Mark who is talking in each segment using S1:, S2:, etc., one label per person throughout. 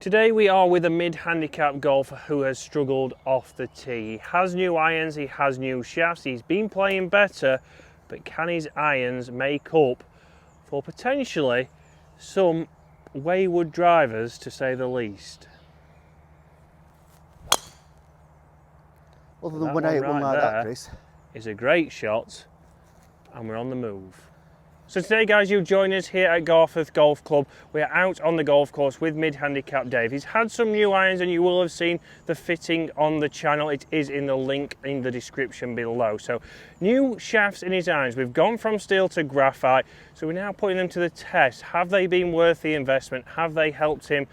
S1: Today we are with a mid-handicap golfer who has struggled off the tee. He has new irons, he has new shafts, he's been playing better, but can his irons make up for potentially some wayward drivers, to say the least?
S2: Other than when I hit one like that, Chris.
S1: Is a great shot, and we're on the move. So today, guys, you join us here at Garforth Golf Club. We are out on the golf course with mid-handicap Dave. He's had some new irons and you will have seen the fitting on the channel. It is in the link in the description below. So new shafts in his irons. We've gone from steel to graphite, so we're now putting them to the test. Have they been worth the investment? Have they helped him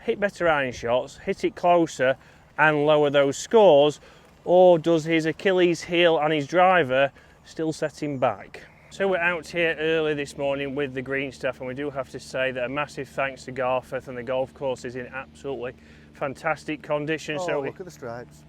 S1: hit better iron shots, hit it closer and lower those scores? Or does his Achilles heel and his driver still set him back? So we're out here early this morning with the green staff, and we do have to say that a massive thanks to Garforth, and the golf course is in absolutely fantastic condition.
S2: Oh,
S1: so
S2: look at the stripes.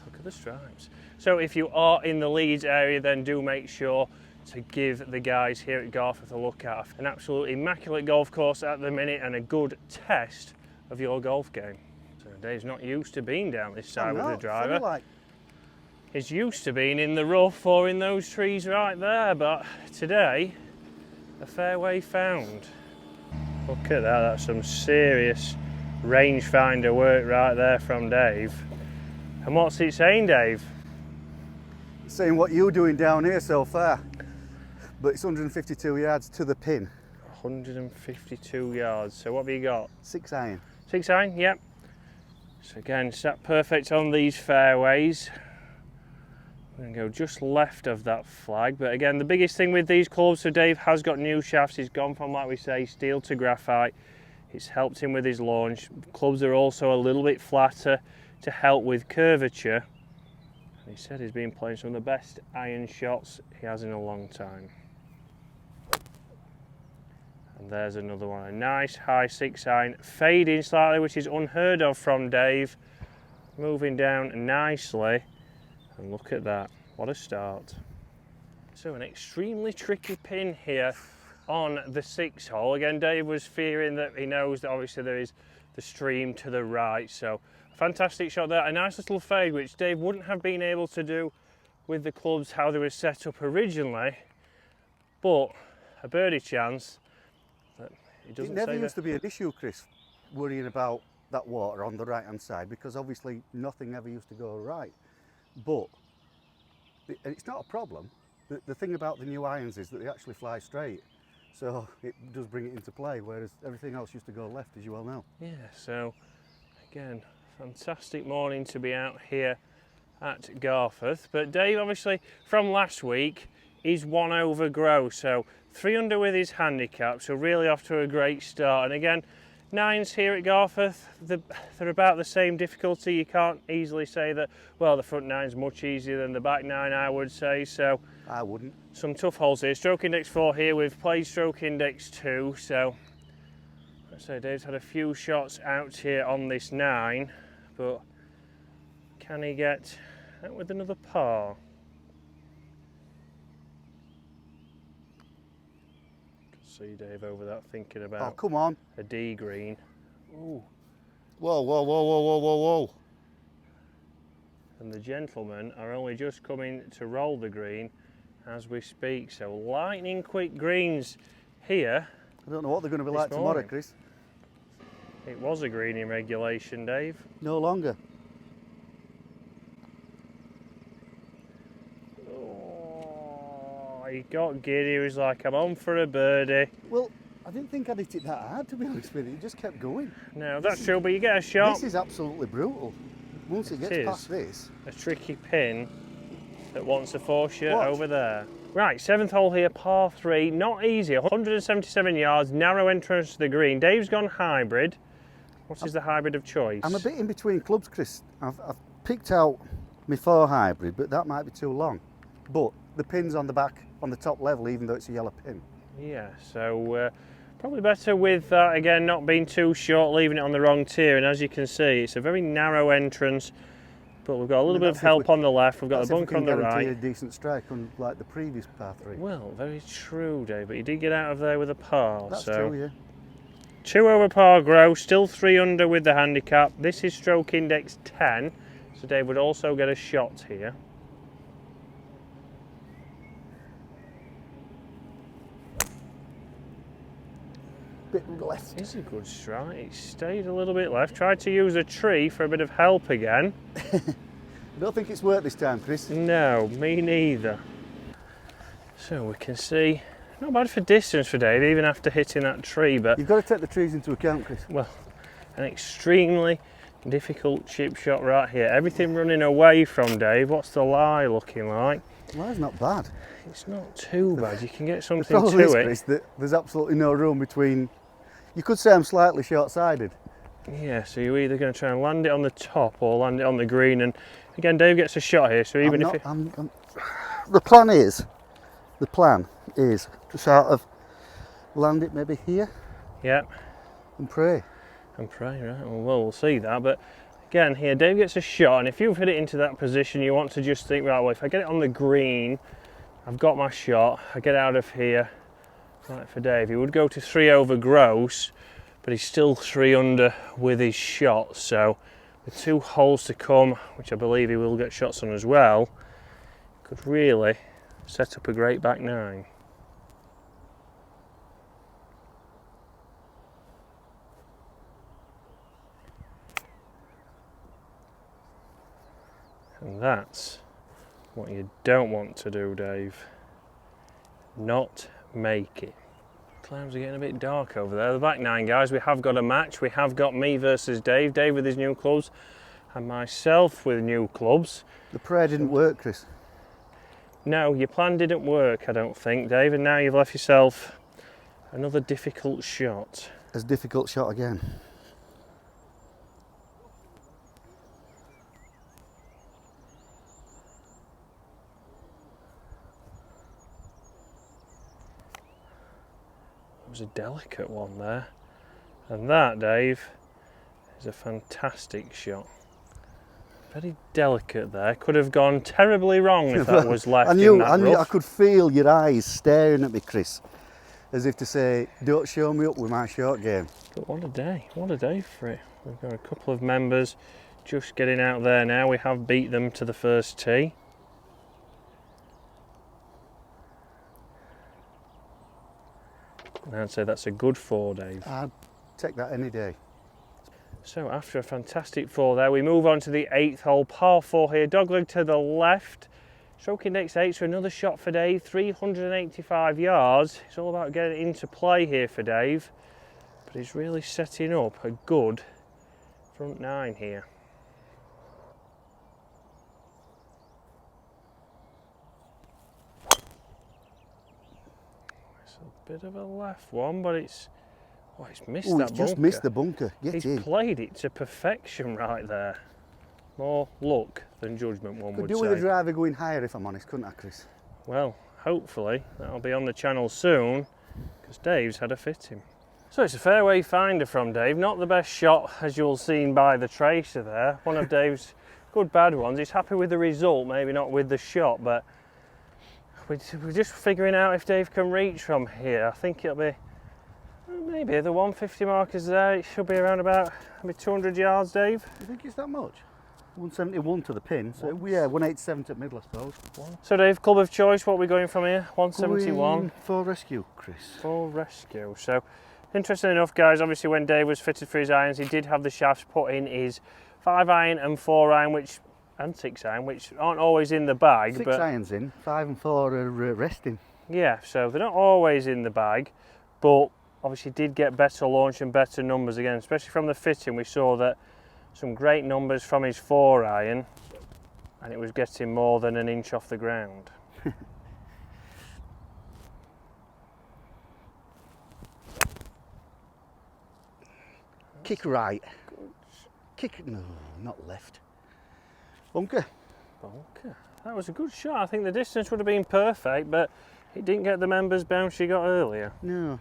S1: Look at the stripes. So if you are in the Leeds area, then do make sure to give the guys here at Garforth a look at. An absolutely immaculate golf course at the minute and a good test of your golf game. So Dave's not used to being down this side with the driver. He's used to being in the rough or in those trees right there, but today, a fairway found. Look at that, that's some serious rangefinder work right there from Dave. And what's it saying, Dave?
S2: It's saying what you're doing down here so far, but it's 152 yards to the pin.
S1: 152 yards, so what have you got?
S2: 6 iron.
S1: 6 iron, yep. So again, sat perfect on these fairways. We're going to go just left of that flag, but again, the biggest thing with these clubs, so Dave has got new shafts. He's gone from, like we say, steel to graphite. It's helped him with his launch. Clubs are also a little bit flatter to help with curvature. And he said he's been playing some of the best iron shots he has in a long time. And there's another one, a nice high 6 iron, fading slightly, which is unheard of from Dave. Moving down nicely. And look at that, what a start. So an extremely tricky pin here on the 6th hole. Again, Dave was fearing that he knows that obviously there is the stream to the right. So a fantastic shot there, a nice little fade, which Dave wouldn't have been able to do with the clubs how they were set up originally. But a birdie chance that he doesn't say.
S2: It never used to be an issue, Chris, worrying about that water on the right-hand side, because obviously nothing ever used to go right. But it's not a problem. The thing about the new irons is that they actually fly straight, so it does bring it into play, whereas everything else used to go left, as you well know.
S1: Yeah, so again, fantastic morning to be out here at Garforth. But Dave, obviously from last week, is 1 over gross, so 3 under with his handicap, so really off to a great start. And again, 9s here at Garforth, they're about the same difficulty. You can't easily say that, well, the front 9's much easier than the back 9, I would say. So
S2: I wouldn't.
S1: Some tough holes here. Stroke index 4 here, we've played stroke index 2. So let's say Dave's had a few shots out here on this 9, but can he get out with another par? See Dave over that thinking about,
S2: oh, come on,
S1: a D green. Ooh.
S2: Whoa, whoa, whoa, whoa, whoa, whoa, whoa.
S1: And the gentlemen are only just coming to roll the green as we speak. So lightning quick greens here.
S2: I don't know what they're going to be like tomorrow, Chris.
S1: It was a green in regulation, Dave.
S2: No longer.
S1: He got giddy, he was like, I'm on for a birdie.
S2: Well, I didn't think I'd hit it that hard, to be honest with you. It just kept going.
S1: No, that's true, but you get a shot.
S2: This is absolutely brutal. Once it gets past this.
S1: A tricky pin that wants to force you over there. Right, 7th hole here, par 3, not easy, 177 yards, narrow entrance to the green. Dave's gone hybrid. What is the hybrid of choice?
S2: I'm a bit in between clubs, Chris. I've picked out my 4 hybrid, but that might be too long. But the pin's on the back, on the top level, even though it's a yellow pin.
S1: Yeah, so probably better with that, again, not being too short, leaving it on the wrong tier. And as you can see, it's a very narrow entrance, but we've got a little bit of help on the left, we've got the bunker on the right.
S2: A decent strike, unlike the previous par 3.
S1: Well, very true, Dave, but you did get out of there with a par.
S2: That's
S1: so
S2: true, yeah.
S1: 2 over par gross, still 3 under with the handicap. This is stroke index 10, so Dave would also get a shot here.
S2: Bit left.
S1: It's a good strike. It stayed a little bit left. Tried to use a tree for a bit of help again.
S2: I don't think it's worked this time, Chris.
S1: No, me neither. So we can see, not bad for distance for Dave, even after hitting that tree, but
S2: You've got to take the trees into account, Chris.
S1: well, an extremely difficult chip shot right here. Everything running away from Dave. What's the lie looking like?
S2: Well, that's not bad.
S1: It's not too bad. You can get
S2: The
S1: something
S2: problem
S1: to
S2: is,
S1: it.
S2: Chris, that there's absolutely no room between. You could say I'm slightly short-sided.
S1: Yeah, so you're either going to try and land it on the top or land it on the green. And again, Dave gets a shot here. So even if it...
S2: The plan is to sort of land it maybe here.
S1: Yep.
S2: And pray.
S1: And pray, right? Well, we'll see that. But again, here, Dave gets a shot. And if you've hit it into that position, you want to just think, right, well, if I get it on the green, I've got my shot. I get out of here. Right, for Dave, he would go to 3 over gross, but he's still 3 under with his shot. So with 2 holes to come, which I believe he will get shots on as well, could really set up a great back 9. And that's what you don't want to do, Dave. Not make it. Clouds are getting a bit dark over there. The back 9, guys, we have got a match. We have got me versus Dave. Dave with his new clubs and myself with new clubs.
S2: The prayer didn't work, Chris.
S1: No, your plan didn't work, I don't think, Dave, and now you've left yourself another difficult shot.
S2: As difficult shot again.
S1: It was a delicate one there. And that, Dave, is a fantastic shot. Very delicate there. Could have gone terribly wrong if that was left
S2: I
S1: rough.
S2: could feel your eyes staring at me, Chris, as if to say, don't show me up with my short game.
S1: But what a day for it. We've got a couple of members just getting out there now. We have beat them to the first tee. And I'd say that's a good 4, Dave.
S2: I'd take that any day.
S1: So after a fantastic 4 there, we move on to the 8th hole, par 4 here, dogleg to the left. Stroke index 8, so another shot for Dave, 385 yards. It's all about getting it into play here for Dave, but he's really setting up a good front 9 here. It's a bit of a left one, but it's missed that bunker.
S2: It's just missed the bunker.
S1: He's played it to perfection right there. More luck than judgment, one would say.
S2: Could do with the driver going higher, if I'm honest, couldn't I, Chris?
S1: Well, hopefully that'll be on the channel soon, because Dave's had a fitting. So it's a fairway finder from Dave. Not the best shot, as you'll see by the tracer there. One of Dave's good bad ones. He's happy with the result, maybe not with the shot, but we're just figuring out if Dave can reach from here. I think it'll be maybe the 150 mark is there. It should be around about maybe 200 yards, Dave.
S2: You think it's that much? 171 to the pin, so yeah, 187 to middle, I suppose.
S1: So Dave, club of choice, what are we going from here? 171.
S2: For rescue, Chris.
S1: For rescue. So, interesting enough, guys, obviously when Dave was fitted for his irons, he did have the shafts put in his 5-iron and 4-iron, and 6-iron, which aren't always in the bag.
S2: 6
S1: but
S2: irons in, 5 and 4 are resting.
S1: Yeah, so they're not always in the bag, but obviously did get better launch and better numbers again, especially from the fitting. We saw that some great numbers from his 4-iron, and it was getting more than an inch off the ground.
S2: Kick right. Kick, no, not left. Bunker.
S1: Bunker. That was a good shot. I think the distance would have been perfect, but it didn't get the members bounce you got earlier.
S2: No.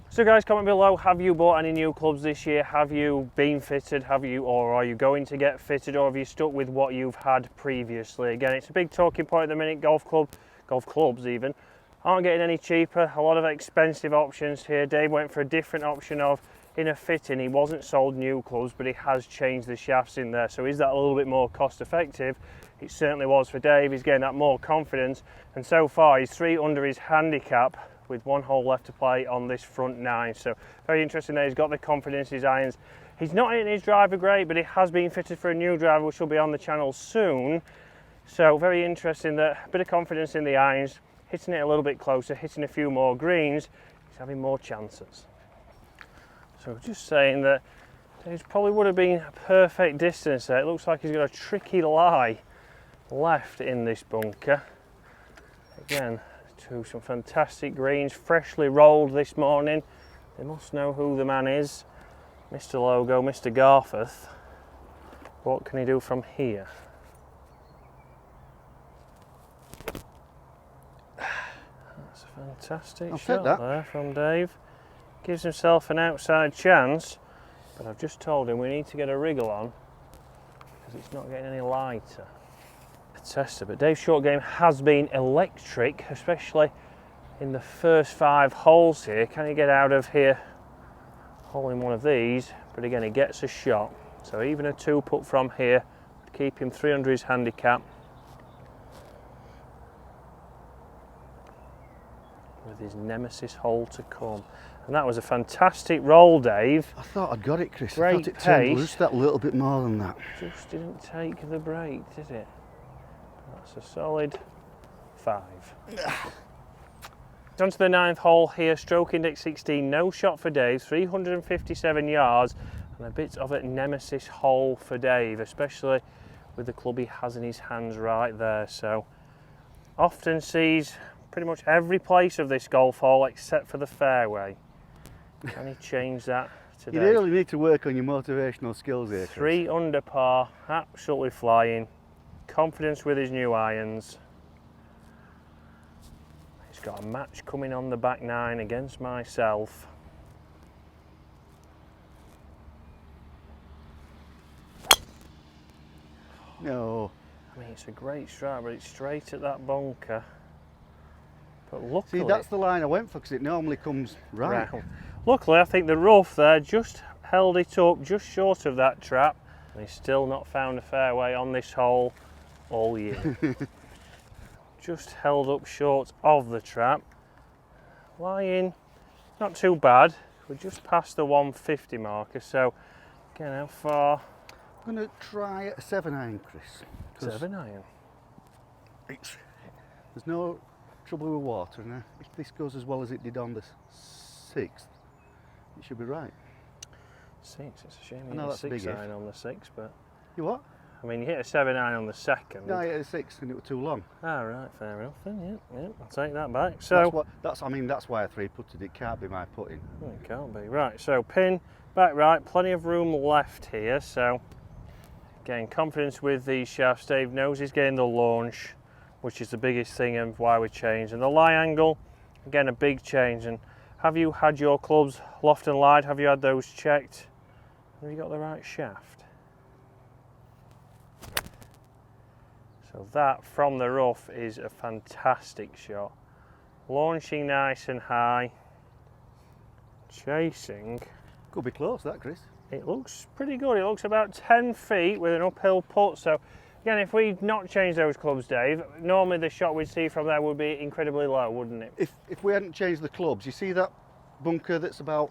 S1: So guys, comment below, have you bought any new clubs this year? Have you been fitted? Or are you going to get fitted, or have you stuck with what you've had previously? Again, it's a big talking point at the minute. Golf clubs even, aren't getting any cheaper. A lot of expensive options here. Dave went for a different option of in a fitting. He wasn't sold new clubs, but he has changed the shafts in there. So is that a little bit more cost effective? It certainly was for Dave. He's getting that more confidence, and so far he's 3 under his handicap with 1 hole left to play on this front 9. So very interesting there. He's got the confidence in his irons. He's not hitting his driver great, but he has been fitted for a new driver, which will be on the channel soon. So very interesting that a bit of confidence in the irons, hitting it a little bit closer, hitting a few more greens, he's having more chances. So just saying that it probably would have been a perfect distance there. It looks like he's got a tricky lie left in this bunker. Again, to some fantastic greens, freshly rolled this morning. They must know who the man is. Mr. Logo, Mr. Garforth. What can he do from here? That's a fantastic shot there from Dave. Gives himself an outside chance, but I've just told him we need to get a wriggle on because it's not getting any lighter. A tester, but Dave's short game has been electric, especially in the first 5 holes here. Can he get out of here holding one of these? But again, he gets a shot. So even a 2-putt from here would keep him 3 under his handicap. With his nemesis hole to come. And that was a fantastic roll, Dave.
S2: I thought I'd got it, Chris.
S1: Great
S2: I thought it turned
S1: pace.
S2: just that little bit more than that.
S1: Just didn't take the break, did it? That's a solid 5. On to the 9th hole here, stroke index 16, no shot for Dave, 357 yards, and a bit of a nemesis hole for Dave, especially with the club he has in his hands right there. So often sees pretty much every place of this golf hole except for the fairway. Can he change that today?
S2: You really need to work on your motivational skills here, Chris.
S1: 3 under par, absolutely flying. Confidence with his new irons. He's got a match coming on the back 9 against myself.
S2: No.
S1: I mean, it's a great strike, but it's straight at that bunker. But luckily...
S2: See, that's the line I went for, because it normally comes right.
S1: round. Luckily, I think the rough there just held it up just short of that trap. And he's still not found a fairway on this hole all year. Just held up short of the trap. Lying, not too bad. We're just past the 150 marker, so again, how far?
S2: I'm going to try a 7-iron, Chris.
S1: 7-iron.
S2: There's no trouble with water, and if this goes as well as it did on the 6th, it should be right.
S1: 6, it's a shame
S2: I
S1: you
S2: know
S1: hit a
S2: that's a big
S1: 6-iron on the 6, but...
S2: You what?
S1: I mean, you hit a 7-iron on the 2nd.
S2: No, I hit a 6 and it was too long.
S1: Ah, right, fair enough then, yeah, I'll take that back. So
S2: that's why I 3-putted. It can't be my putting.
S1: It can't be. Right, so pin, back right, plenty of room left here, so again, confidence with these shafts. Dave knows he's getting the launch, which is the biggest thing and why we changed. And the lie angle, again, a big change. And have you had your clubs loft and lied? Have you had those checked? Have you got the right shaft? So that from the rough is a fantastic shot. Launching nice and high. Chasing.
S2: Could be close, that, Chris.
S1: It looks pretty good. It looks about 10 feet with an uphill putt. So again, if we'd not changed those clubs, Dave, normally the shot we'd see from there would be incredibly low, wouldn't it?
S2: If we hadn't changed the clubs, you see that bunker that's about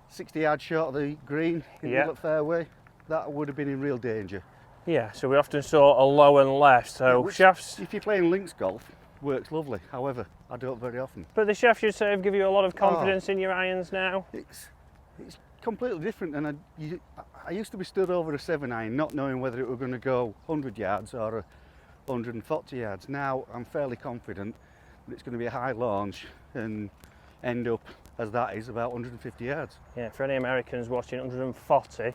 S2: 60 yards short of the green in the fairway? That would have been in real danger.
S1: Yeah, so we often saw a low and left, so shafts...
S2: If you're playing links golf, works lovely. However, I don't very often.
S1: But the shaft should sort of give you a lot of confidence in your irons now?
S2: It's completely different, and I used to be stood over a 7-iron not knowing whether it were going to go 100 yards or 140 yards. Now I'm fairly confident that it's going to be a high launch and end up, as that is, about 150 yards.
S1: Yeah, for any Americans watching, 140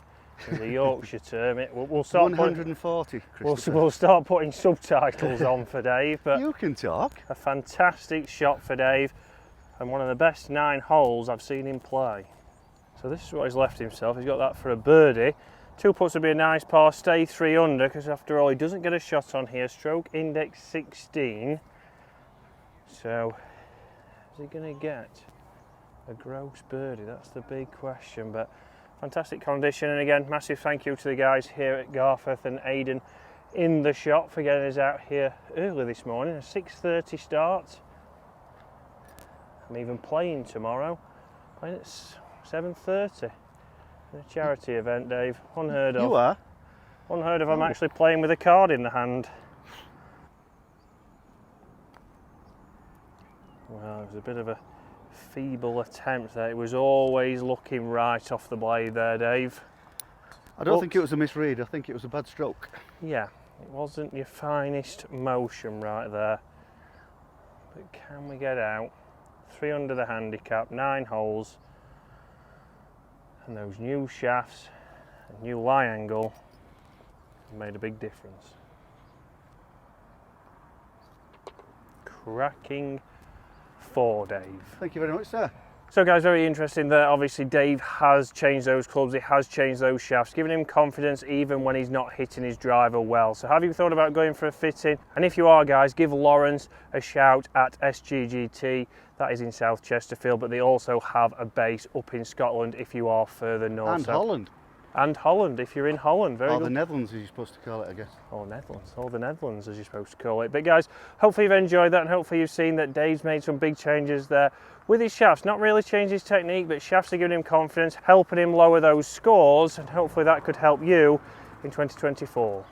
S1: is a Yorkshire term. We'll start
S2: 140,
S1: we'll start putting subtitles on for Dave. But
S2: you can talk.
S1: A fantastic shot for Dave, and one of the best 9 holes I've seen him play. So this is what he's left himself. He's got that for a birdie. 2 putts would be a nice par, stay 3 under, because after all he doesn't get a shot on here. Stroke index 16. So is he going to get a gross birdie? That's the big question, but fantastic condition. And again, massive thank you to the guys here at Garforth and Aidan in the shop for getting us out here early this morning. A 6:30 start. I'm even playing tomorrow, playing at 7:30 in a charity event, Dave. Unheard of.
S2: You are?
S1: Unheard of. I'm actually playing with a card in the hand. Well, it was a bit of a feeble attempt there. It was always looking right off the blade there, Dave.
S2: I don't think it was a misread, I think it was a bad stroke.
S1: Yeah, it wasn't your finest motion right there. But can we get out? 3 under the handicap, 9 holes. And those new shafts, a new lie angle, made a big difference. Cracking 4, Dave.
S2: Thank you very much, sir.
S1: So guys, very interesting that obviously Dave has changed those clubs, he has changed those shafts, giving him confidence even when he's not hitting his driver well. So have you thought about going for a fitting? And if you are, guys, give Lawrence a shout at SGGT. That is in South Chesterfield, but they also have a base up in Scotland if you are further north.
S2: And Holland.
S1: And Holland, if you're in Holland. Very
S2: Or
S1: good.
S2: the Netherlands, as you're supposed to call it, I guess.
S1: Or Netherlands, or the Netherlands as you're supposed to call it. But guys, hopefully you've enjoyed that and hopefully you've seen that Dave's made some big changes there with his shafts. Not really changed his technique, but shafts are giving him confidence, helping him lower those scores, and hopefully that could help you in 2024.